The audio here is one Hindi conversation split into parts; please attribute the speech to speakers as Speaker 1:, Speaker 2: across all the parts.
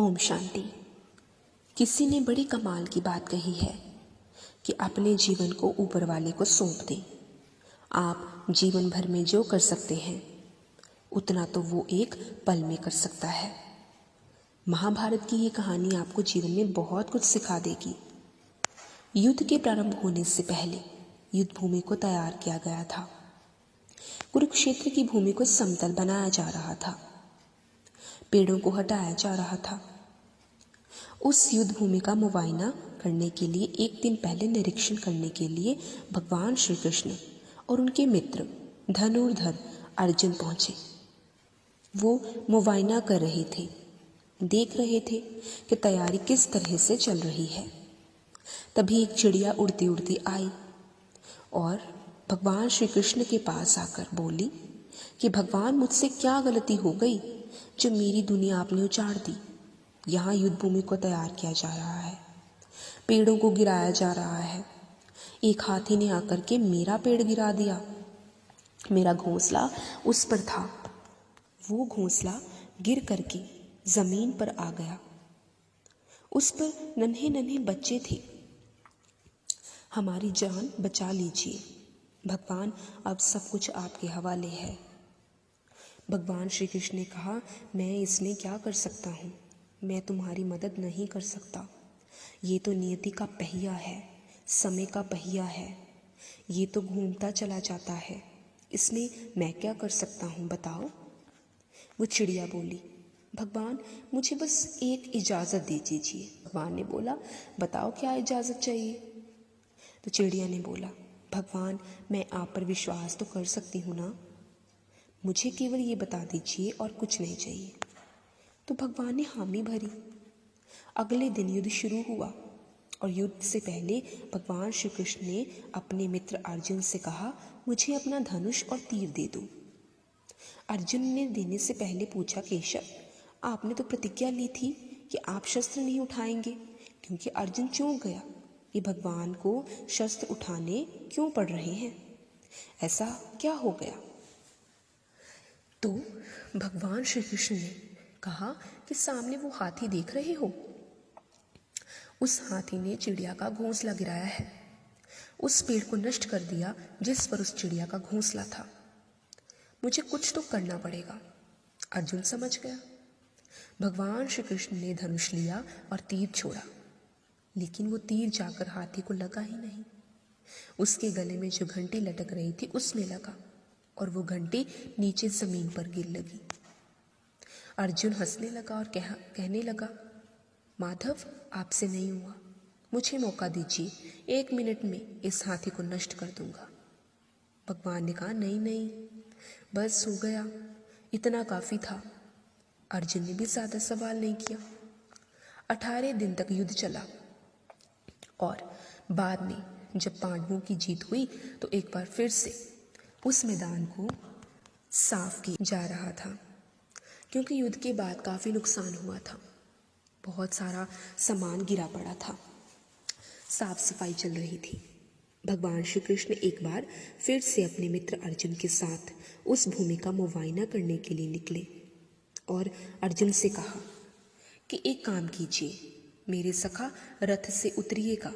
Speaker 1: ओम शांति। किसी ने बड़ी कमाल की बात कही है कि अपने जीवन को ऊपर वाले को सौंप दें। आप जीवन भर में जो कर सकते हैं उतना तो वो एक पल में कर सकता है। महाभारत की ये कहानी आपको जीवन में बहुत कुछ सिखा देगी। युद्ध के प्रारंभ होने से पहले युद्ध भूमि को तैयार किया गया था। कुरुक्षेत्र की भूमि को समतल बनाया जा रहा था। पेड़ों को हटाया जा रहा था। उस युद्ध भूमि का मुआयना करने के लिए एक दिन पहले निरीक्षण करने के लिए भगवान श्री कृष्ण और उनके मित्र धनुर्धर अर्जुन पहुंचे। वो मुआयना कर रहे थे, देख रहे थे कि तैयारी किस तरह से चल रही है। तभी एक चिड़िया उड़ती उड़ती आई और भगवान श्री कृष्ण के पास आकर बोली कि भगवान, मुझसे क्या गलती हो गई जो मेरी दुनिया आपने उजाड़ दी। यहाँ युद्ध भूमि को तैयार किया जा रहा है, पेड़ों को गिराया जा रहा है। एक हाथी ने आकर के मेरा पेड़ गिरा दिया। मेरा घोंसला उस पर था, वो घोंसला गिर करके जमीन पर आ गया। उस पर नन्हे नन्हे बच्चे थे। हमारी जान बचा लीजिए भगवान, अब सब कुछ आपके हवाले है। भगवान श्री कृष्ण ने कहा, मैं इसमें क्या कर सकता हूँ, मैं तुम्हारी मदद नहीं कर सकता। ये तो नियति का पहिया है, समय का पहिया है, ये तो घूमता चला जाता है, इसमें मैं क्या कर सकता हूँ बताओ। वो चिड़िया बोली, भगवान मुझे बस एक इजाज़त दे दीजिए। भगवान ने बोला, बताओ क्या इजाज़त चाहिए। तो चिड़िया ने बोला, भगवान मैं आप पर विश्वास तो कर सकती हूँ ना, मुझे केवल ये बता दीजिए और कुछ नहीं चाहिए। तो भगवान ने हामी भरी। अगले दिन युद्ध शुरू हुआ और युद्ध से पहले भगवान श्री कृष्ण ने अपने मित्र अर्जुन से कहा, मुझे अपना धनुष और तीर दे दो। अर्जुन ने देने से पहले पूछा, केशव आपने तो प्रतिज्ञा ली थी कि आप शस्त्र नहीं उठाएंगे। क्योंकि अर्जुन चौंक गया कि भगवान को शस्त्र उठाने क्यों पड़ रहे हैं, ऐसा क्या हो गया। तो भगवान श्री कृष्ण ने कहा कि सामने वो हाथी देख रहे हो, उस हाथी ने चिड़िया का घोंसला गिराया है, उस पेड़ को नष्ट कर दिया जिस पर उस चिड़िया का घोंसला था। मुझे कुछ तो करना पड़ेगा। अर्जुन समझ गया। भगवान श्री कृष्ण ने धनुष लिया और तीर छोड़ा, लेकिन वो तीर जाकर हाथी को लगा ही नहीं। उसके गले में जो घंटी लटक रही थी उसमें लगा और वो घंटी नीचे जमीन पर गिर लगी। अर्जुन हंसने लगा और कहने लगा, माधव आपसे नहीं हुआ, मुझे मौका दीजिए, 1 मिनट में इस हाथी को नष्ट कर दूंगा। भगवान ने कहा, नहीं नहीं, बस हो गया, इतना काफ़ी था। अर्जुन ने भी ज़्यादा सवाल नहीं किया। 18 दिन तक युद्ध चला और बाद में जब पांडवों की जीत हुई तो एक बार फिर से उस मैदान को साफ किया जा रहा था, क्योंकि युद्ध के बाद काफ़ी नुकसान हुआ था, बहुत सारा सामान गिरा पड़ा था, साफ सफाई चल रही थी। भगवान श्री कृष्ण एक बार फिर से अपने मित्र अर्जुन के साथ उस भूमि का मुआयना करने के लिए निकले और अर्जुन से कहा कि एक काम कीजिए, मेरे सखा रथ से उतरिएगा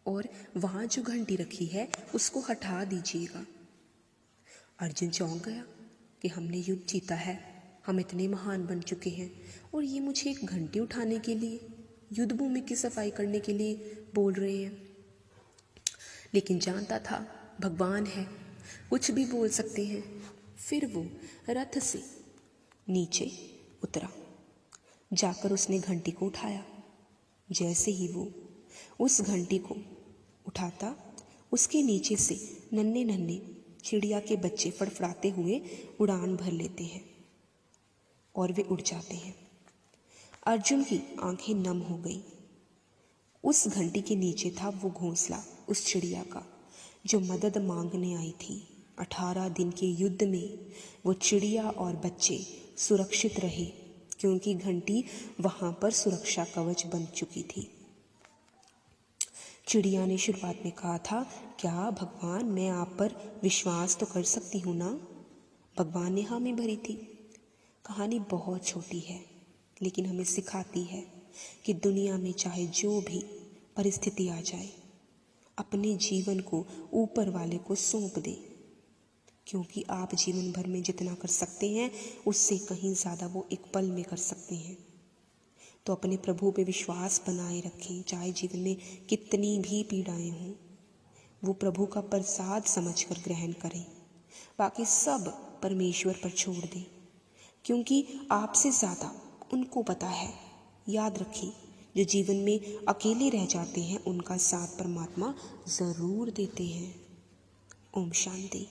Speaker 1: और वहाँ जो घंटी रखी है उसको हटा दीजिएगा। अर्जुन चौंक गया कि हमने युद्ध जीता है, हम इतने महान बन चुके हैं और ये मुझे एक घंटी उठाने के लिए, युद्ध भूमि की सफाई करने के लिए बोल रहे हैं। लेकिन जानता था भगवान है, कुछ भी बोल सकते हैं। फिर वो रथ से नीचे उतरा, जाकर उसने घंटी को उठाया। जैसे ही वो उस घंटी को उठाता, उसके नीचे से नन्हे नन्हे चिड़िया के बच्चे फड़फड़ाते हुए उड़ान भर लेते हैं और वे उड़ जाते हैं। अर्जुन की आंखें नम हो गई। उस घंटी के नीचे था वो घोंसला उस चिड़िया का जो मदद मांगने आई थी। 18 दिन के युद्ध में वो चिड़िया और बच्चे सुरक्षित रहे, क्योंकि घंटी वहां पर सुरक्षा कवच बन चुकी थी। चिड़िया ने शुरुआत में कहा था, क्या भगवान मैं आप पर विश्वास तो कर सकती हूँ ना। भगवान ने हामी भरी थी। कहानी बहुत छोटी है, लेकिन हमें सिखाती है कि दुनिया में चाहे जो भी परिस्थिति आ जाए, अपने जीवन को ऊपर वाले को सौंप दे, क्योंकि आप जीवन भर में जितना कर सकते हैं उससे कहीं ज़्यादा वो एक पल में कर सकते हैं। तो अपने प्रभु पे विश्वास बनाए रखें, चाहे जीवन में कितनी भी पीड़ाएं हों, वो प्रभु का प्रसाद समझकर ग्रहण करें, बाकी सब परमेश्वर पर छोड़ दें, क्योंकि आपसे ज़्यादा उनको पता है। याद रखिए, जो जीवन में अकेले रह जाते हैं उनका साथ परमात्मा ज़रूर देते हैं। ओम शांति।